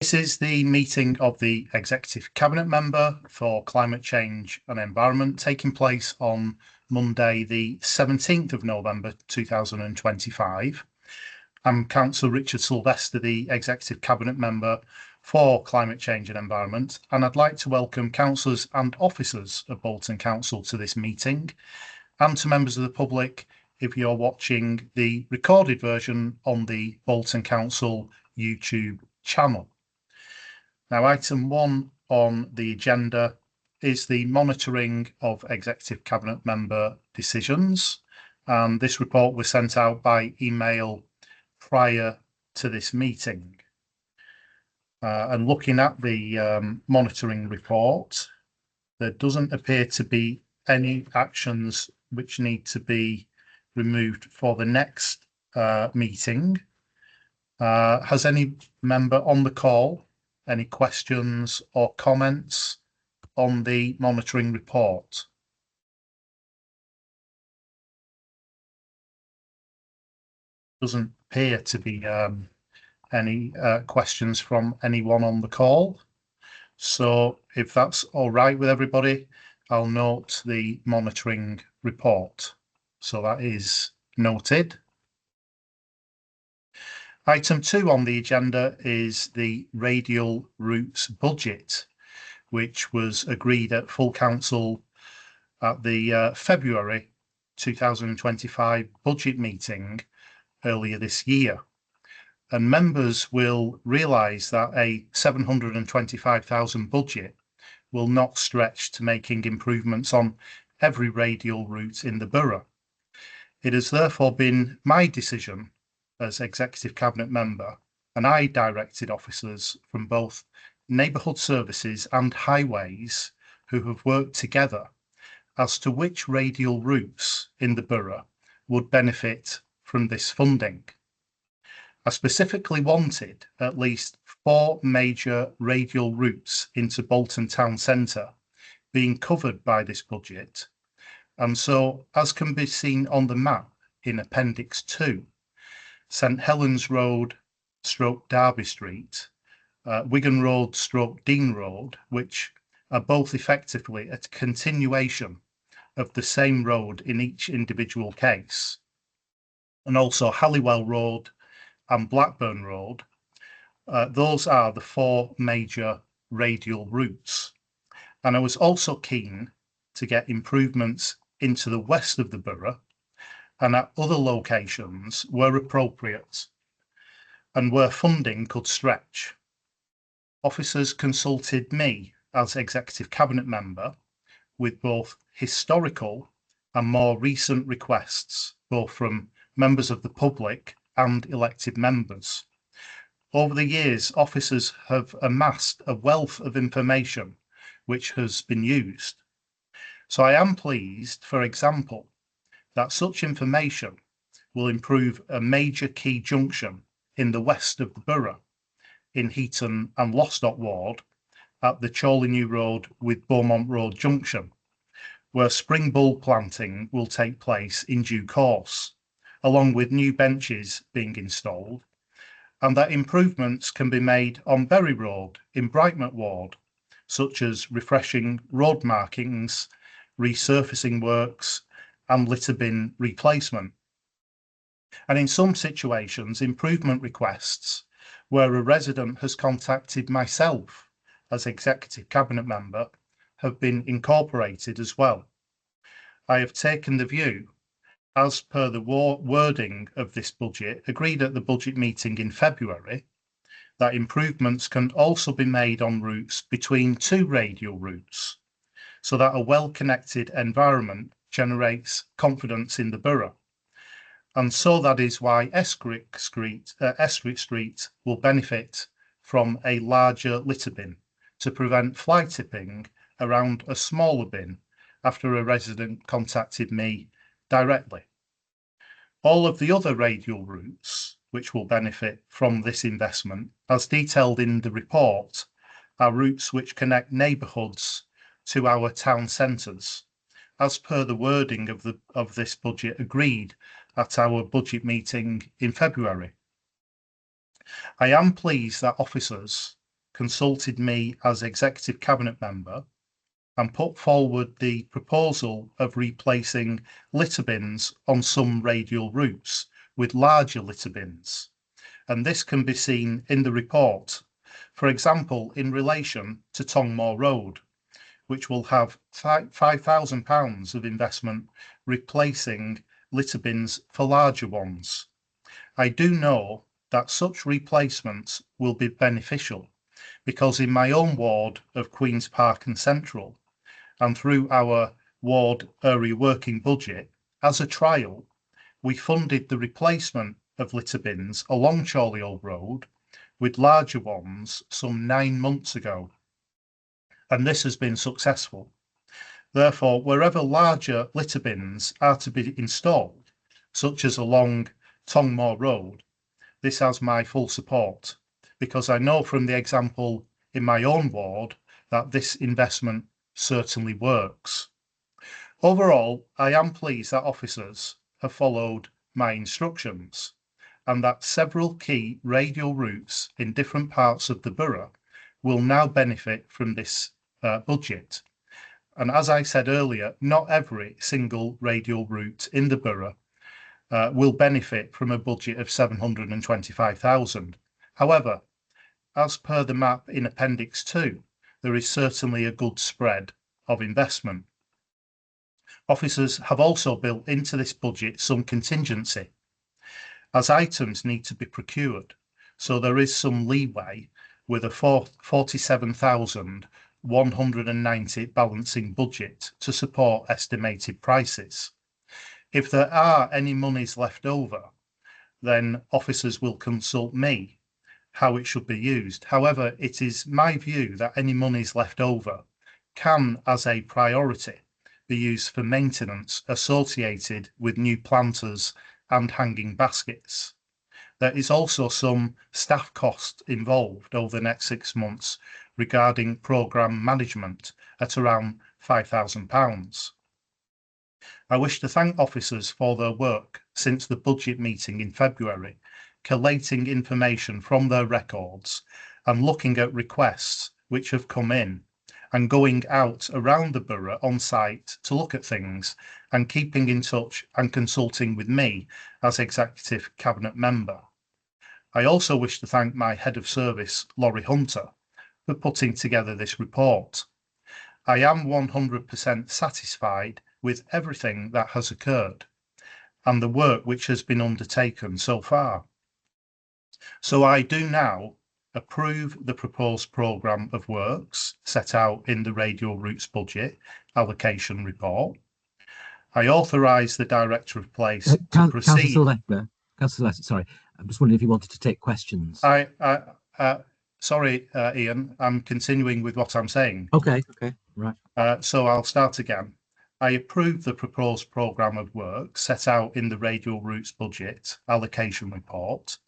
This is the meeting of the Executive Cabinet Member for Climate Change and Environment, taking place on Monday, the 17th of November 2025. I'm Councillor Richard Sylvester, the Executive Cabinet Member for Climate Change and Environment, and I'd like to welcome councillors and officers of Bolton Council to this meeting, and to members of the public if you're watching the recorded version on the Bolton Council YouTube channel. Now, item 1 on the agenda is the monitoring of Executive Cabinet Member decisions, and this report was sent out by email prior to this meeting. And looking at the monitoring report, there doesn't appear to be any actions which need to be removed for the next meeting. Has any member on the call any questions or comments on the monitoring report? Doesn't appear to be any questions from anyone on the call. So if that's all right with everybody, I'll note the monitoring report. So that is noted. Item 2 on the agenda is the radial routes budget, which was agreed at full council at the February 2025 budget meeting earlier this year. And members will realise that a £725,000 budget will not stretch to making improvements on every radial route in the borough. It has therefore been my decision as Executive Cabinet Member, and I directed officers from both Neighbourhood Services and Highways who have worked together as to which radial routes in the borough would benefit from this funding. I specifically wanted at least 4 major radial routes into Bolton town centre being covered by this budget, and so, as can be seen on the map in Appendix 2, St Helens Road / Derby Street, Wigan Road / Dean Road, which are both effectively a continuation of the same road in each individual case, and also Halliwell Road and Blackburn Road. Those are the 4 major radial routes. And I was also keen to get improvements into the west of the borough and at other locations where appropriate and where funding could stretch. Officers consulted me as Executive Cabinet Member with both historical and more recent requests, both from members of the public and elected members. Over the years, officers have amassed a wealth of information which has been used. So I am pleased, for example, that such information will improve a major key junction in the west of the borough, in Heaton and Lostock Ward, at the Chorley Road with Beaumont Road Junction, where spring bulb planting will take place in due course, along with new benches being installed, and that improvements can be made on Berry Road in Brightmont Ward, such as refreshing road markings, resurfacing works, and litter bin replacement. And in some situations, improvement requests where a resident has contacted myself as Executive Cabinet Member have been incorporated as well. I have taken the view, as per the wording of this budget agreed at the budget meeting in February, that improvements can also be made on routes between 2 radial routes, so that a well-connected environment generates confidence in the borough. And so that is why Esthwaite Street will benefit from a larger litter bin to prevent fly tipping around a smaller bin after a resident contacted me directly. All of the other radial routes which will benefit from this investment, as detailed in the report, are routes which connect neighbourhoods to our town centres, as per the wording of this budget agreed at our budget meeting in February. I am pleased that officers consulted me as executive cabinet member and put forward the proposal of replacing litter bins on some radial routes with larger litter bins. And this can be seen in the report. For example, in relation to Tongmore Road, which will have £5,000 of investment replacing litter bins for larger ones. I do know that such replacements will be beneficial because in my own ward of Queen's Park and Central, and through our ward area working budget, as a trial, we funded the replacement of litter bins along Chorley Old Road with larger ones some 9 months ago, and this has been successful. Therefore, wherever larger litter bins are to be installed, such as along Tongmore Road, this has my full support, because I know from the example in my own ward that this investment certainly works. Overall, I am pleased that officers have followed my instructions and that several key radial routes in different parts of the borough will now benefit from this budget. And as I said earlier, not every single radial route in the borough will benefit from a budget of 725,000. However, as per the map in Appendix 2, there is certainly a good spread of investment. Officers have also built into this budget some contingency, as items need to be procured, so there is some leeway with a 47,190 balancing budget to support estimated prices. If there are any monies left over, then officers will consult me how it should be used. However, it is my view that any monies left over can, as a priority, be used for maintenance associated with new planters and hanging baskets. There is also some staff cost involved over the next 6 months regarding programme management at around £5,000. I wish to thank officers for their work since the budget meeting in February, collating information from their records and looking at requests which have come in and going out around the borough on site to look at things and keeping in touch and consulting with me as executive cabinet member. I also wish to thank my head of service, Laurie Hunter, for putting together this report. I am 100% satisfied with everything that has occurred and the work which has been undertaken so far. So I do now approve the proposed programme of works set out in the radial routes budget allocation report. I authorise the Director of Place to proceed. Councillor Lester, sorry, I'm just wondering if you wanted to take questions. Sorry, Ian, I'm continuing with what I'm saying. Okay, right. So I'll start again. I approve the proposed programme of work set out in the radial routes budget allocation report.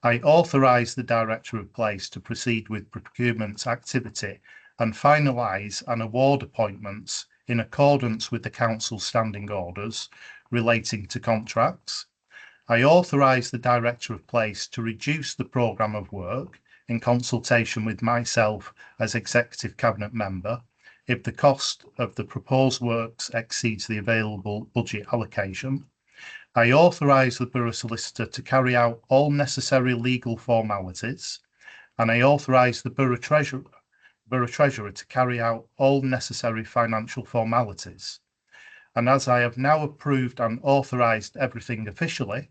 I authorise the Director of Place to proceed with procurement activity and finalise and award appointments in accordance with the Council's standing orders relating to contracts. I authorise the Director of Place to reduce the programme of work in consultation with myself as Executive Cabinet Member if the cost of the proposed works exceeds the available budget allocation. I authorise the Borough Solicitor to carry out all necessary legal formalities, and I authorise the Borough Treasurer to carry out all necessary financial formalities. And as I have now approved and authorised everything officially,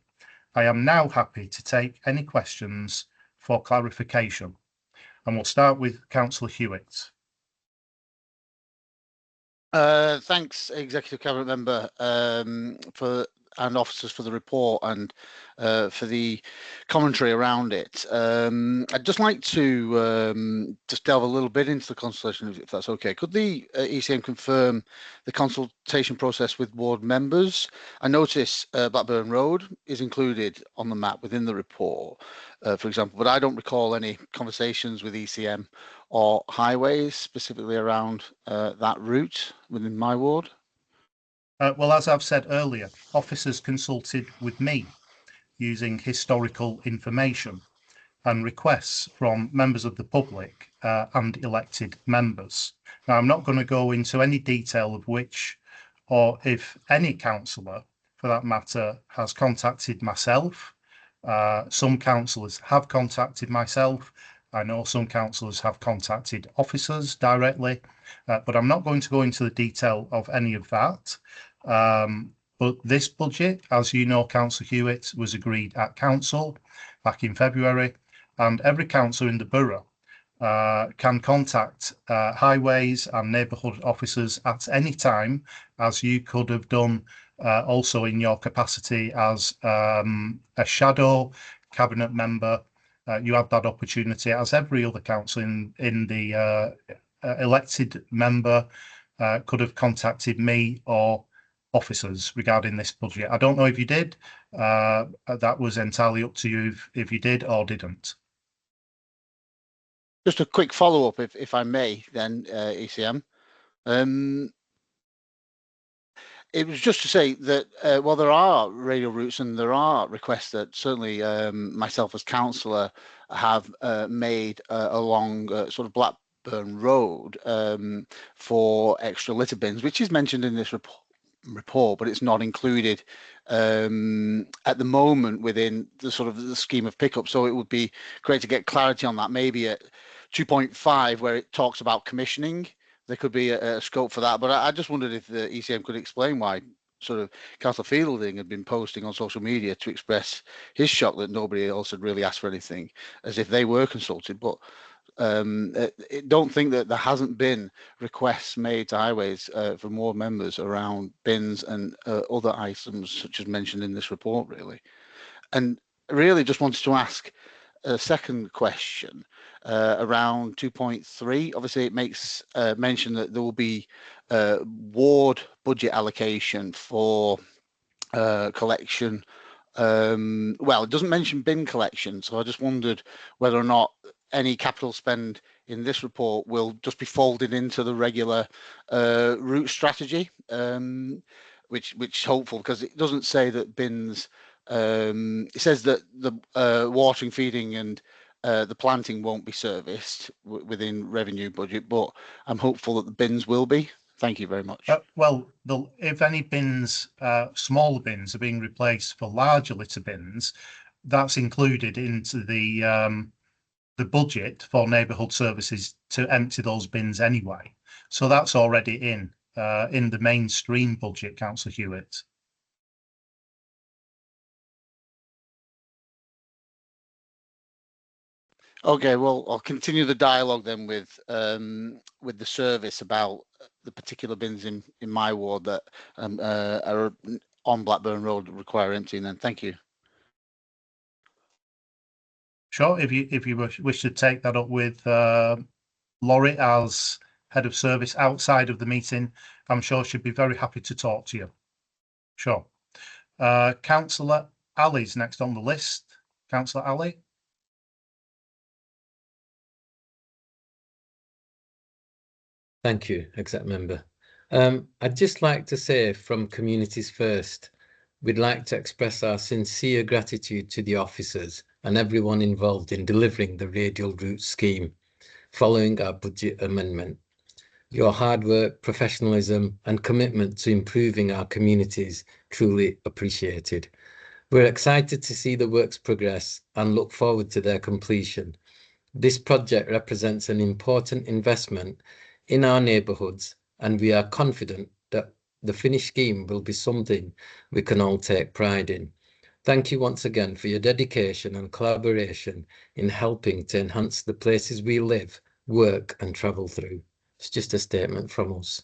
I am now happy to take any questions for clarification. And we'll start with Councillor Hewitt. Thanks, Executive Cabinet Member, and officers for the report and for the commentary around it. I'd just like to just delve a little bit into the consultation, if that's okay. Could the ECM confirm the consultation process with ward members? I notice Blackburn Road is included on the map within the report, for example, but I don't recall any conversations with ECM or highways specifically around that route within my ward. Well, as I've said earlier, officers consulted with me using historical information, and requests from members of the public and elected members. Now, I'm not going to go into any detail of which or if any councillor, for that matter, has contacted myself. Some councillors have contacted myself. I know some councillors have contacted officers directly, but I'm not going to go into the detail of any of that. But this budget, as you know, Councillor Hewitt, was agreed at council back in February, and every councillor in the borough can contact highways and neighbourhood officers at any time, as you could have done also in your capacity as a shadow cabinet member. You had that opportunity, as every other councillor in the elected member could have contacted me or officers regarding this budget. I don't know if you did. That was entirely up to you if you did or didn't. Just a quick follow-up, if I may, then, ECM. It was just to say that while there are radial routes and there are requests that certainly myself as councillor have made along sort of Blackburn Road for extra litter bins, which is mentioned in this report, but it's not included at the moment within the sort of the scheme of pickup. So it would be great to get clarity on that, maybe at 2.5 where it talks about commissioning. There could be a scope for that, but I just wondered if the ECM could explain why sort of Councillor Fielding had been posting on social media to express his shock that nobody else had really asked for anything, as if they were consulted. But don't think that there hasn't been requests made to highways for more members around bins and other items such as mentioned in this report, really. And really just wanted to ask a second question around 2.3. Obviously, it makes mention that there will be ward budget allocation for collection. Well, it doesn't mention bin collection, so I just wondered whether or not any capital spend in this report will just be folded into the regular route strategy, which hopeful, because it doesn't say that bins. It says that the watering, feeding, and the planting won't be serviced within revenue budget, but I'm hopeful that the bins will be. Thank you very much. Well, if any bins, smaller bins, are being replaced for larger litter bins, that's included into the budget for neighbourhood services to empty those bins anyway. So that's already in the mainstream budget, Councillor Hewitt. Okay, well, I'll continue the dialogue then with the service about the particular bins in my ward that are on Blackburn Road require emptying. Then, thank you. Sure. If you wish to take that up with Laurie as head of service outside of the meeting, I'm sure she'd be very happy to talk to you. Sure. Councillor Ali's next on the list. Councillor Ali. Thank you, Exec Member. I'd just like to say from Communities First, we'd like to express our sincere gratitude to the officers and everyone involved in delivering the radial route scheme following our budget amendment. Your hard work, professionalism and commitment to improving our communities truly appreciated. We're excited to see the works progress and look forward to their completion. This project represents an important investment in our neighbourhoods, and we are confident that the finished scheme will be something we can all take pride in. Thank you once again for your dedication and collaboration in helping to enhance the places we live, work and travel through. It's just a statement from us.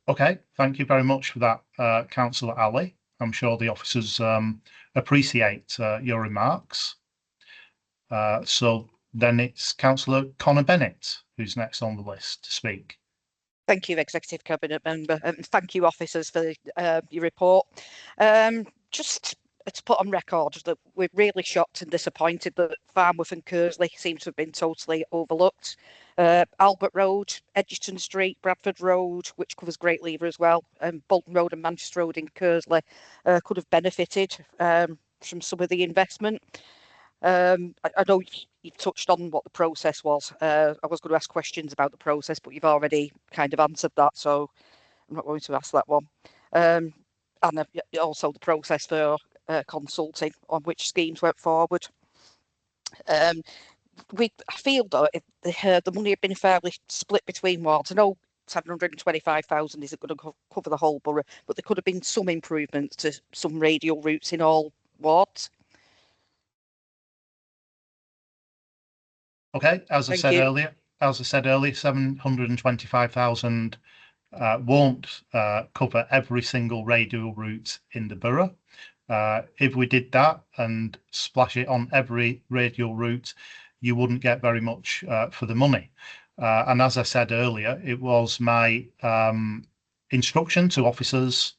Okay, thank you very much for that, Councillor Ali. I'm sure the officers appreciate your remarks. So then it's Councillor Connor Bennett who's next on the list to speak. Thank you, Executive Cabinet Member, and thank you, officers, for your report. Just to put on record that we're really shocked and disappointed that Farnworth and Kersley seem to have been totally overlooked. Albert Road, Edgerton Street, Bradford Road, which covers Great Lever as well, and Bolton Road and Manchester Road in Kersley could have benefited from some of the investment. I know you've touched on what the process was. I was going to ask questions about the process, but you've already kind of answered that, so I'm not going to ask that one. And also the process for consulting on which schemes went forward. I feel though the money had been fairly split between wards. I know 725,000 isn't going to cover the whole borough, but there could have been some improvements to some radial routes in all wards. Okay, as I said earlier, 725,000 won't cover every single radial route in the borough. If we did that and splash it on every radial route, you wouldn't get very much for the money. And as I said earlier, it was my instruction to officers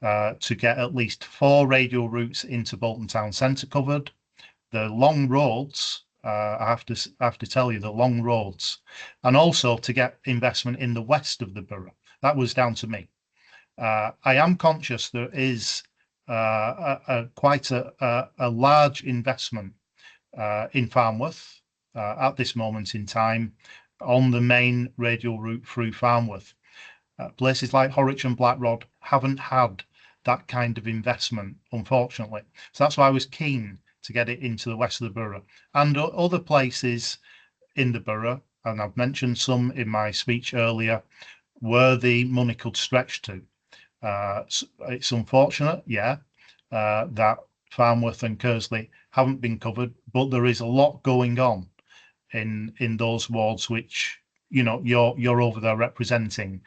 to get at least 4 radial routes into Bolton Town Centre covered. The long roads, I have to tell you, the long roads, and also to get investment in the west of the borough. That was down to me. I am conscious there is quite a large investment in Farnworth at this moment in time on the main radial route through Farnworth. Places like Horwich and Blackrod haven't had that kind of investment, unfortunately. So that's why I was keen to get it into the west of the borough, and other places in the borough, and I've mentioned some in my speech earlier, where the money could stretch to. It's unfortunate, that Farnworth and Kersley haven't been covered, but there is a lot going on in those wards which, you know, you're over there representing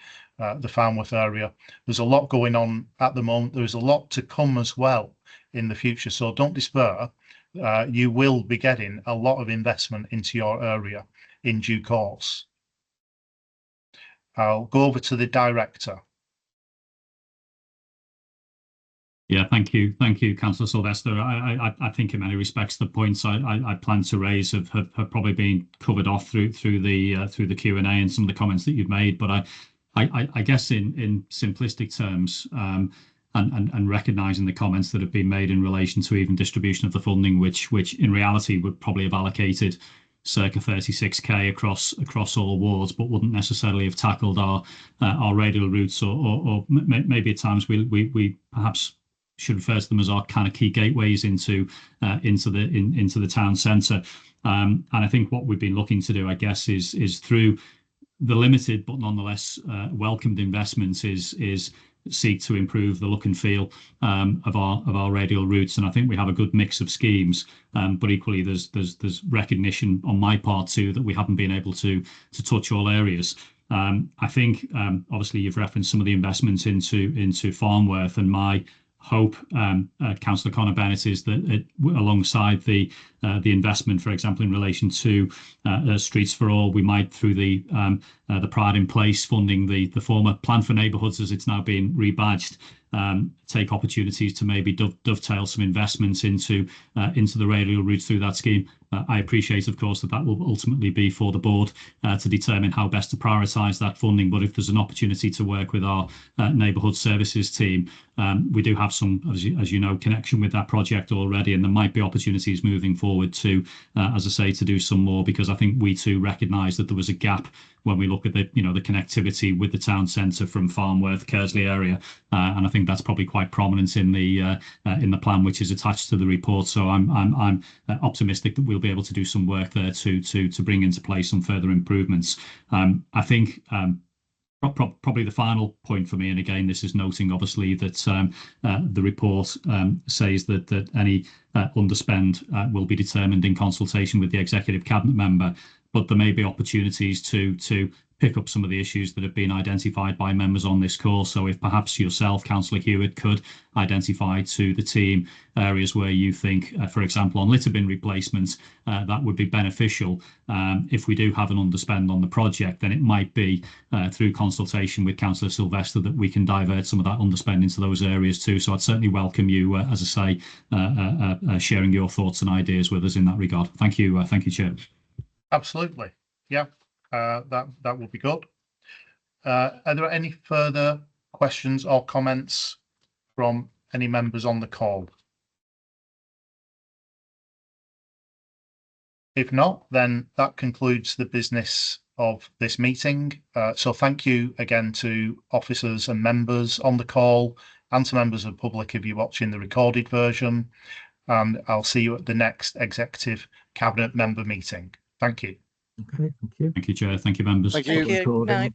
the Farnworth area. There's a lot going on at the moment. There's a lot to come as well in the future, so don't despair. You will be getting a lot of investment into your area in due course. I'll go over to the director. Yeah, thank you, Councillor Sylvester. I think in many respects the points I plan to raise have probably been covered off through the Q&A and some of the comments that you've made. But I guess in simplistic terms, and recognising the comments that have been made in relation to even distribution of the funding, which in reality would probably have allocated circa 36k across all wards, but wouldn't necessarily have tackled our radial routes, or maybe at times we perhaps should refer to them as our kind of key gateways into the town centre. And I think what we've been looking to do, I guess, is through the limited but nonetheless welcomed investments is seek to improve the look and feel of our radial routes. And I think we have a good mix of schemes, but equally there's recognition on my part too that we haven't been able to touch all areas. I think obviously you've referenced some of the investments into Farnworth, and my hope, Councillor Conor Bennett, is that alongside the investment, for example, in relation to Streets for All, we might, through the Pride in Place funding, the former Plan for Neighbourhoods as it's now been rebadged, take opportunities to maybe dovetail some investments into the radial routes through that scheme. I appreciate, of course, that will ultimately be for the board to determine how best to prioritise that funding. But if there's an opportunity to work with our neighbourhood services team, we do have some, as you know, connection with that project already, and there might be opportunities moving forward to, as I say, to do some more, because I think we too recognise that there was a gap when we look at the connectivity with the town centre from Farnworth, Kersley area, and I think that's probably quite prominent in the plan which is attached to the report. So I'm optimistic that we'll be able to do some work there to bring into place some further improvements. I think probably the final point for me, and again this is noting obviously that the report says that any underspend will be determined in consultation with the executive cabinet member, but there may be opportunities to pick up some of the issues that have been identified by members on this call. So if perhaps yourself, Councillor Hewitt, could identify to the team areas where you think, for example, on litter bin replacements, that would be beneficial. If we do have an underspend on the project, then it might be through consultation with Councillor Sylvester that we can divert some of that underspend into those areas too. So I'd certainly welcome you, as I say, sharing your thoughts and ideas with us in that regard. Thank you, Chair. Absolutely, yeah. That would be good. Are there any further questions or comments from any members on the call? If not, then that concludes the business of this meeting. So thank you again to officers and members on the call, and to members of the public if you're watching the recorded version. And I'll see you at the next Executive Cabinet member meeting. Thank you. Okay, thank you. Thank you, Chair. Thank you, members. Thank you. Thank you. Recording. Night.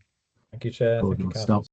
Thank you, Chair. Thank Recording you, will Councillor. stop.